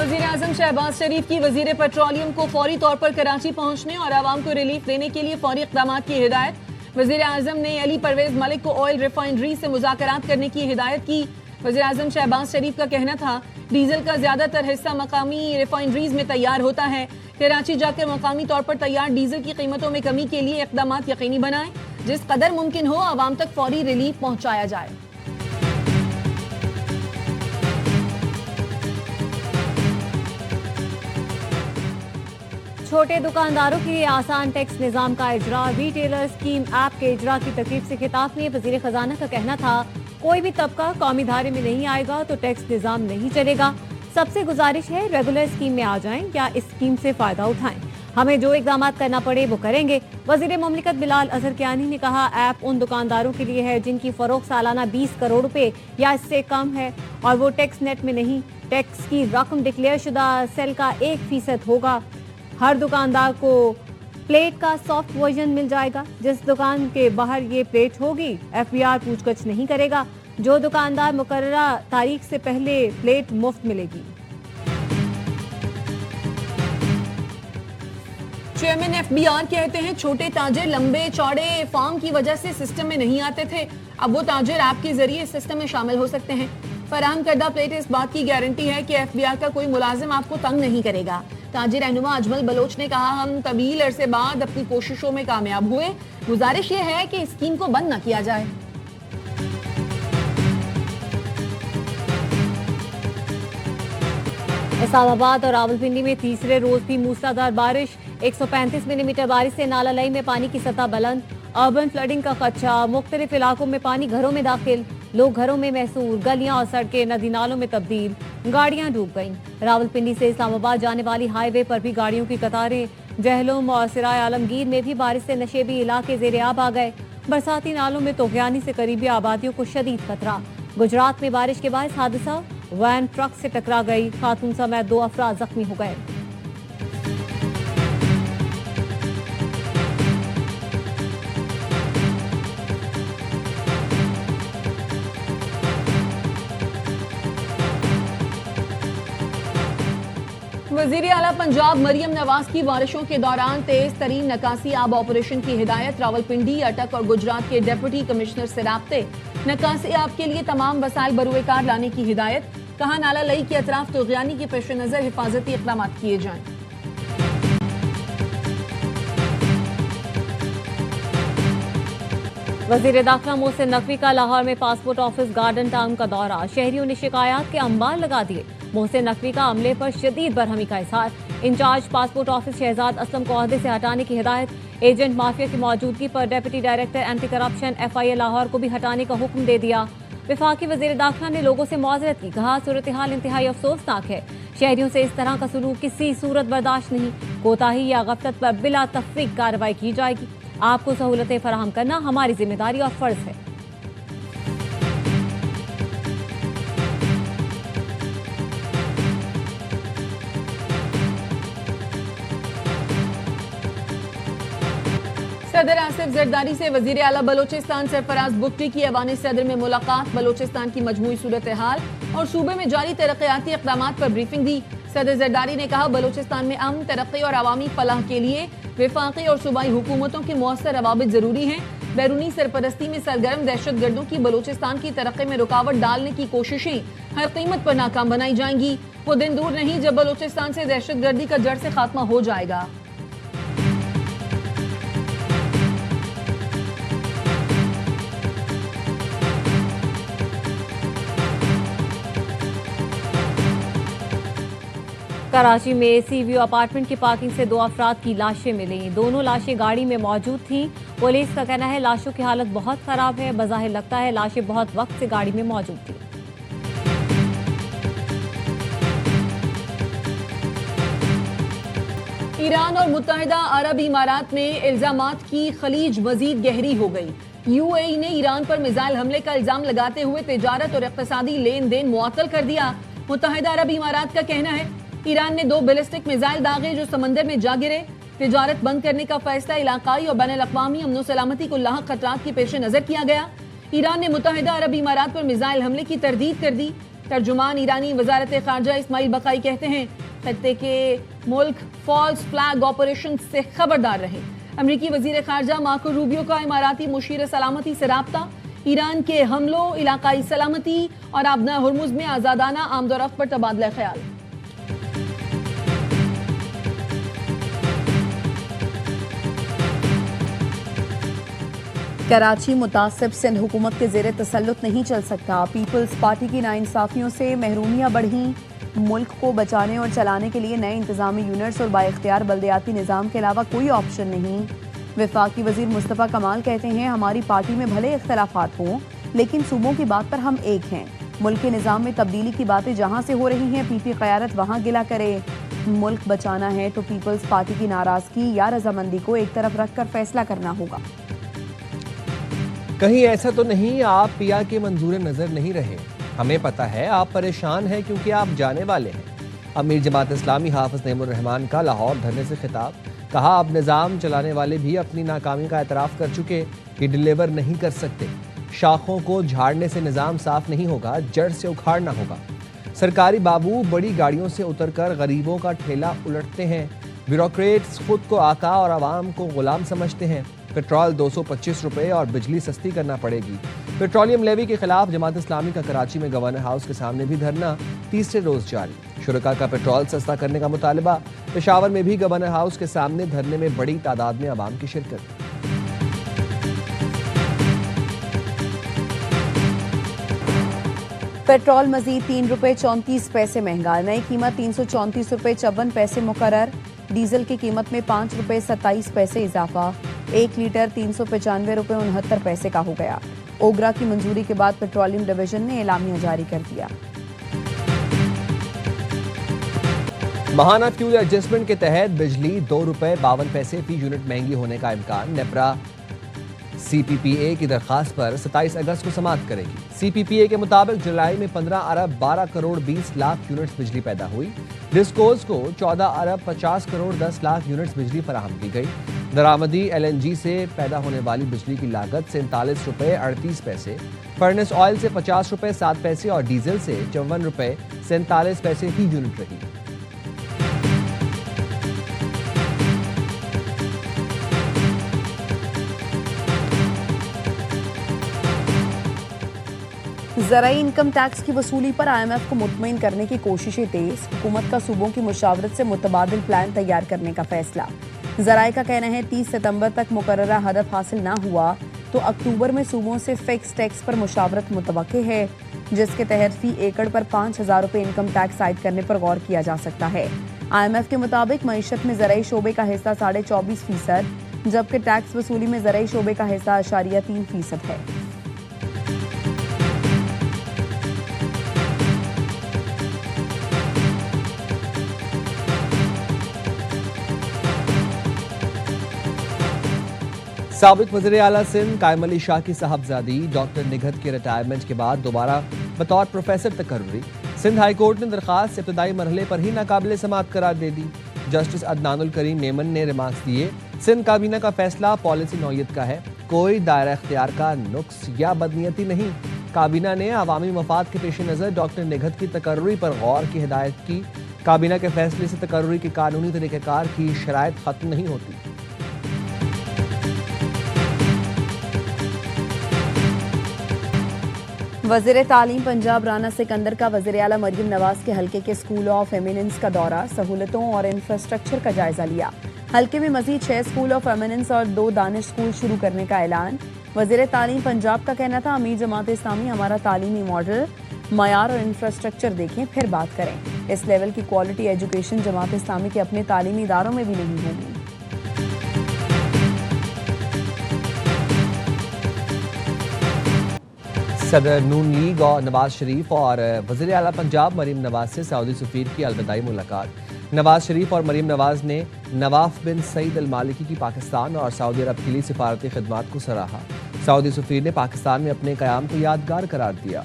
वज़ीर आज़म शहबाज शरीफ की वज़ीर पेट्रोलियम को फौरी तौर पर कराची पहुंचने और आवाम को रिलीफ देने के लिए फौरी इक़दामात की हिदायत। वज़ीर आज़म ने अली परवेज़ मलिक को ऑयल रिफाइनरी से मुज़ाकरात करने की हिदायत की। वज़ीर आज़म शहबाज शरीफ का कहना था, डीजल का ज़्यादातर हिस्सा मकामी रिफाइनरीज में तैयार होता है। कराची जाकर मकामी तौर पर तैयार डीजल की कीमतों में कमी के लिए इक़दामात यकीनी बनाएं। जिस कदर मुमकिन हो आवाम तक फौरी रिलीफ पहुँचाया जाए। छोटे दुकानदारों के लिए आसान टैक्स निज़ाम का इजरा। रिटेलर स्कीम ऐप के इजरा की तकरीब से खिताब में वज़ीर खजाना का कहना था, कोई भी तबका कौमी धारे में नहीं आएगा तो टैक्स निज़ाम नहीं चलेगा। सबसे गुजारिश है रेगुलर स्कीम में आ जाएं या इस स्कीम से फायदा उठाएं। हमें जो इक़दामात करना पड़े वो करेंगे। वज़ीर मुमलिकत बिलाल अज़हर कियानी ने कहा, ऐप उन दुकानदारों के लिए है जिनकी फरोख्त सालाना 20 करोड़ रुपए या इससे कम है और वो टैक्स नेट में नहीं। टैक्स की रकम डिक्लेयर शुदा सेल का 1% होगा। हर दुकानदार को प्लेट का सॉफ्ट वर्जन मिल जाएगा। जिस दुकान के बाहर ये प्लेट होगी FBR पूछगछ नहीं करेगा। जो दुकानदार मुकर्ररा तारीख से पहले प्लेट मुफ्त मिलेगी। चेयरमैन FBR कहते हैं, छोटे ताजिर लंबे चौड़े फॉर्म की वजह से सिस्टम में नहीं आते थे, अब वो ताजिर ऐप के जरिए सिस्टम में शामिल हो सकते हैं। फराहम करदा प्लेट इस बात की गारंटी है कि FBR का कोई मुलाजिम आपको तंग नहीं करेगा। ताजिर रहनुमा अजमल बलोच ने कहा, हम तवील अरसे बाद अपनी कोशिशों में कामयाब हुए। गुजारिश ये है कि स्कीम को बंद न किया जाए। इस्लामाबाद और रावलपिंडी में तीसरे रोज भी मूसलाधार बारिश। 135 मिलीमीटर बारिश से नाला लई में पानी की सतह बुलंद। अर्बन फ्लडिंग का खदशा, मुख्तलिफ इलाकों में पानी घरों में दाखिल। लोग घरों में महसूर, गलियां और सड़कें नदी नालों में तब्दील। गाड़ियां डूब गईं। रावलपिंडी से इस्लामाबाद जाने वाली हाईवे पर भी गाड़ियों की कतारें। जहलुम और सिराय आलमगीर में भी बारिश से नशेबी इलाके ज़ेरे आब आ गए। बरसाती नालों में तोगयानी से करीबी आबादियों को शदीद खतरा। गुजरात में बारिश के बाद हादसा, वैन ट्रक से टकरा गई। खातून समेत 2 अफराद जख्मी हो गए। वज़ीर आला पंजाब मरियम नवाज की बारिशों के दौरान तेज तरीन नकासी आब ऑपरेशन की हिदायत। रावलपिंडी, अटक और गुजरात के डिप्टी कमिश्नर से राब्ते। नकासी आब के लिए तमाम वसाइल बरूएकार लाने की हिदायत। कहा, नाला लई के अतराफ तोगयानी के पेश नजर हिफाजती इक़दामात किए जाएं। वज़ीर दाखिला मोहसिन नकवी का लाहौर में पासपोर्ट ऑफिस गार्डन टाउन का दौरा। शहरियों ने शिकायत के अंबार लगा दिए। मोहसिन नकवी का अमले पर शदीद बरहमी का इजहार। Incharge passport office Shahzad Aslam को ओहदे से हटाने की हिदायत। एजेंट माफिया की मौजूदगी पर deputy director anti corruption FIA Lahore को भी हटाने का हुक्म दे दिया। वफाकी वज़ीर दाखिला ने लोगों से मौजरत की। कहा, सूरत हाल इंतहाई अफसोसनाक है। शहरियों से इस तरह का सलूक किसी सूरत बर्दाश्त नहीं। कोताही या गफलत पर बिला तफरीक कार्रवाई की जाएगी। आपको सहूलतें फराहम करना हमारी जिम्मेदारी और फर्ज है। सदर आसिफ जरदारी से वज़ीर आला बलोचिस्तान सरफराज बुगटी की ऐवान सदर में मुलाकात। बलोचिस्तान की मजमूई सूरत हाल और सूबे में जारी तरक्याती इक़दामात पर ब्रीफिंग दी। सदर जरदारी ने कहा, बलोचिस्तान में अमन, तरक्की और अवामी फलाह के लिए वफाकी और सूबाई हुकूमतों के मौसर रवाबित जरूरी हैं। बैरूनी सरपरस्ती में सरगर्म दहशतगर्दों की बलोचिस्तान की तरक्की में रुकावट डालने की कोशिशें हर कीमत पर नाकाम बनाई जाएंगी। वो दिन दूर नहीं जब बलोचिस्तान से दहशतगर्दी का जड़ से खात्मा हो जाएगा। कराची में सी व्यू अपार्टमेंट की पार्किंग से 2 अफराद की लाशें मिली। दोनों लाशें गाड़ी में मौजूद थीं। पुलिस का कहना है लाशों की हालत बहुत खराब है। बज़ाहिर लगता है लाशें बहुत वक्त से गाड़ी में मौजूद थीं। ईरान और मुत्तहिदा अरब इमारात में इल्जामात की खलीज मजीद गहरी हो गई। UAE ने ईरान पर मिसाइल हमले का इल्जाम लगाते हुए तिजारत और इक़्तिसादी लेन देन मुअत्तल कर दिया। मुत्तहिदा अरब इमारात का कहना है, ईरान ने 2 बैलिस्टिक मिसाइल दागे जो समंदर में जा गिरे। तिजारत बंद करने का फैसला इलाकाई और बैनुल अक़वामी अमन सलामती को लाहक खतरात के पेश नजर किया गया। ईरान ने मुत्तहिदा अरब इमारात पर मिसाइल हमले की तरदीद कर दी। ترجمان ایرانی وزارت خارجہ اسماعیل بقائی کہتے ہیں خطے کے ملک فالس فلیگ آپریشن سے خبردار رہیں۔ امریکی وزیر خارجہ مارکو روبیو کا اماراتی مشیر سلامتی سے رابطہ، ایران کے حملوں، علاقائی سلامتی اور آبنہ ہرمز میں آزادانہ آمد و رفت پر تبادلہ خیال۔ کراچی متعصب سندھ حکومت کے زیر تسلط نہیں چل سکتا، پیپلز پارٹی کی ناانصافیوں سے محرومیاں بڑھیں، ملک کو بچانے اور چلانے کے لیے نئے انتظامی یونٹس اور بااختیار بلدیاتی نظام کے علاوہ کوئی آپشن نہیں۔ وفاقی وزیر مصطفیٰ کمال کہتے ہیں ہماری پارٹی میں بھلے اختلافات ہوں لیکن صوبوں کی بات پر ہم ایک ہیں، ملک کے نظام میں تبدیلی کی باتیں جہاں سے ہو رہی ہیں پی پی قیادت وہاں گلا کرے، ملک بچانا ہے تو پیپلز پارٹی کی ناراضگی یا رضامندی کو ایک طرف رکھ کر فیصلہ کرنا ہوگا۔ کہیں ایسا تو نہیں آپ پیا کے منظور نظر نہیں رہے، ہمیں پتہ ہے آپ پریشان ہیں کیونکہ آپ جانے والے ہیں۔ امیر جماعت اسلامی حافظ نعیم الرحمان کا لاہور دھرنے سے خطاب، کہا اب نظام چلانے والے بھی اپنی ناکامی کا اعتراف کر چکے کہ ڈیلیور نہیں کر سکتے، شاخوں کو جھاڑنے سے نظام صاف نہیں ہوگا، جڑ سے اکھاڑنا ہوگا۔ سرکاری بابو بڑی گاڑیوں سے اتر کر غریبوں کا ٹھیلا الٹتے ہیں، بیوروکریٹس خود کو آقا اور عوام کو غلام سمجھتے ہیں۔ پیٹرول 225 روپے اور بجلی سستی کرنا پڑے گی۔ پیٹرولیم لیوی کے خلاف جماعت اسلامی کا کراچی میں گورنر ہاؤس کے سامنے بھی دھرنا تیسرے روز جاری، شرکاء کا پیٹرول سستا کرنے کا مطالبہ۔ پشاور میں بھی گورنر ہاؤس کے سامنے دھرنے میں بڑی تعداد میں عوام کی شرکت۔ پیٹرول مزید 3 روپے 34 پیسے مہنگا، نئی قیمت 334 روپے 54 پیسے مقرر، ڈیزل کی قیمت میں 5 روپے 27 پیسے اضافہ، 1 لیٹر 395 روپے 69 پیسے کا ہو گیا۔ اوگرا کی منظوری کے بعد پیٹرولیم ڈویژن نے اعلامیہ جاری کر دیا۔ ماہانہ فیول ایڈجسٹمنٹ کے تحت بجلی 2 روپے 52 پیسے فی یونٹ مہنگی ہونے کا امکان، نیپرا سی پی پی اے کی درخواست پر 27 اگست کو سماعت کرے گی۔ سی پی پی اے کے مطابق جولائی میں 15 ارب 12 کروڑ 20 لاکھ یونٹس بجلی پیدا ہوئی، ڈسکوز کو 14 ارب 50 کروڑ 10 لاکھ یونٹس بجلی فراہم کی گئی۔ درآمدی ایل این جی سے پیدا ہونے والی بجلی کی لاگت 47 روپے 38 پیسے، فرنس آئل سے 50 روپے 7 پیسے اور ڈیزل سے 54 روپے 47 پیسے فی یونٹ رہی۔ زرعی انکم ٹیکس کی وصولی پر آئی ایم ایف کو مطمئن کرنے کی کوششیں تیز، حکومت کا صوبوں کی مشاورت سے متبادل پلان تیار کرنے کا فیصلہ۔ ذرائع کا کہنا ہے 30 ستمبر تک مقررہ ہدف حاصل نہ ہوا تو اکتوبر میں صوبوں سے فکس ٹیکس پر مشاورت متوقع ہے، جس کے تحت فی ایکڑ پر 5,000 روپے انکم ٹیکس عائد کرنے پر غور کیا جا سکتا ہے۔ آئی ایم ایف کے مطابق معیشت میں زرعی شعبے کا حصہ 24.5%، جبکہ ٹیکس وصولی میں زرعی شعبے کا حصہ 0.3% ہے۔ سابق وزیر اعلیٰ سندھ قائم علی شاہ کی صاحبزادی ڈاکٹر نگہت کے ریٹائرمنٹ کے بعد دوبارہ بطور پروفیسر تقرری، سندھ ہائی کورٹ نے درخواست ابتدائی مرحلے پر ہی ناقابل سماعت قرار دے دی۔ جسٹس عدنان الکریم میمن نے ریمارکس دیے، سندھ کابینہ کا فیصلہ پالیسی نوعیت کا ہے، کوئی دائرہ اختیار کا نقص یا بدنیتی نہیں۔ کابینہ نے عوامی مفاد کے پیش نظر ڈاکٹر نگہت کی تقرری پر غور کی ہدایت کی۔ کابینہ کے فیصلے سے تقرری کے قانونی طریقہ کار کی شرائط ختم نہیں ہوتی۔ وزیر تعلیم پنجاب رانا سکندر کا وزیر اعلیٰ مریم نواز کے حلقے کے اسکول آف ایمیننس کا دورہ، سہولتوں اور انفراسٹرکچر کا جائزہ لیا۔ حلقے میں مزید 6 اسکول آف ایمیننس اور 2 دانش اسکول شروع کرنے کا اعلان۔ وزیر تعلیم پنجاب کا کہنا تھا امیر جماعت اسلامی ہمارا تعلیمی ماڈل، معیار اور انفراسٹرکچر دیکھیں پھر بات کریں۔ اس لیول کی کوالٹی ایجوکیشن جماعت اسلامی کے اپنے تعلیمی اداروں میں بھی نہیں ہوگی۔ صدر نون لیگ اور نواز شریف اور وزیر اعلیٰ پنجاب مریم نواز سے سعودی سفیر کی الوداعی ملاقات۔ نواز شریف اور مریم نواز نے نواف بن سعید المالکی کی پاکستان اور سعودی عرب کے لیے سفارتی خدمات کو سراہا۔ سعودی سفیر نے پاکستان میں اپنے قیام کو یادگار قرار دیا۔